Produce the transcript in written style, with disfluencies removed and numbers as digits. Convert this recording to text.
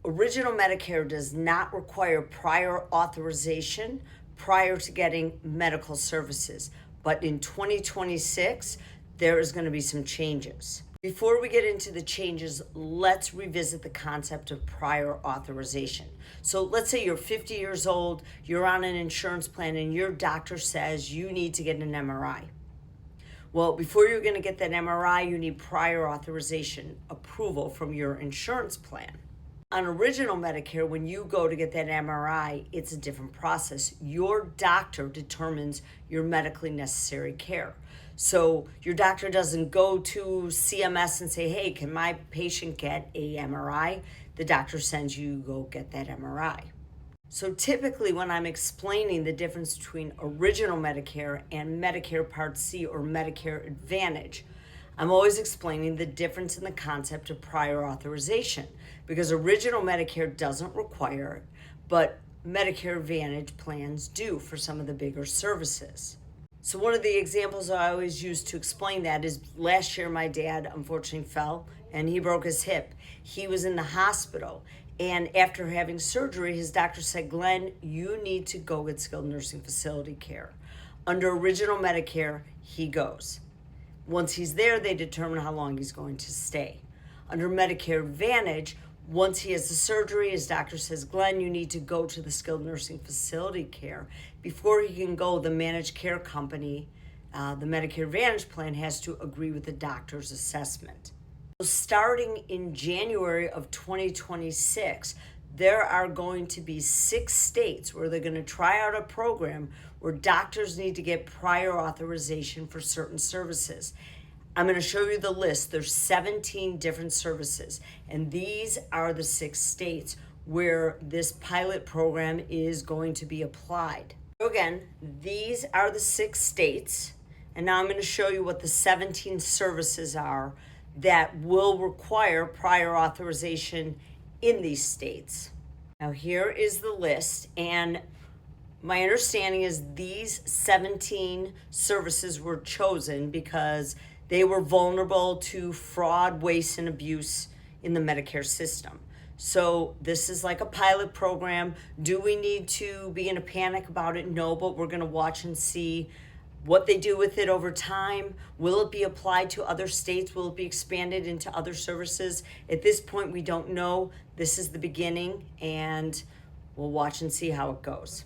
Original Medicare does not require prior authorization prior to getting medical services, but in 2026, there is going to be some changes. Before we get into the changes, let's revisit the concept of prior authorization. So let's say you're 50 years old, you're on an insurance plan, and your doctor says you need to get an MRI. Well, before you're going to get that MRI, you need prior authorization approval from your insurance plan. On original Medicare, when you go to get that MRI, it's a different process. Your doctor determines your medically necessary care. So your doctor doesn't go to CMS and say, hey, can my patient get a MRI? The doctor sends you go get that MRI. So typically when I'm explaining the difference between original Medicare and Medicare Part C or Medicare Advantage, I'm always explaining the difference in the concept of prior authorization, because original Medicare doesn't require it, but Medicare Advantage plans do for some of the bigger services. So one of the examples I always use to explain that is last year my dad unfortunately fell and he broke his hip. He was in the hospital, and after having surgery, his doctor said, Glenn, you need to go get skilled nursing facility care. Under original Medicare, he goes. Once he's there, they determine how long he's going to stay. Under Medicare Advantage, once he has the surgery, his doctor says, Glenn, you need to go to the skilled nursing facility care. Before he can go, the managed care company, the Medicare Advantage plan, has to agree with the doctor's assessment. So starting in January of 2026, there are going to be 6 states where they're going to try out a program where doctors need to get prior authorization for certain services. I'm going to show you the list. There's 17 different services, and these are the 6 states where this pilot program is going to be applied. So again, these are the 6 states, and now I'm going to show you what the 17 services are that will require prior authorization in these states. Now here is the list, and my understanding is these 17 services were chosen because they were vulnerable to fraud, waste, and abuse in the Medicare system. So this is like a pilot program. Do we need to be in a panic about it? No, but we're going to watch and see what they do with it over time. Will it be applied to other states? Will it be expanded into other services? At this point, we don't know. This is the beginning, and we'll watch and see how it goes.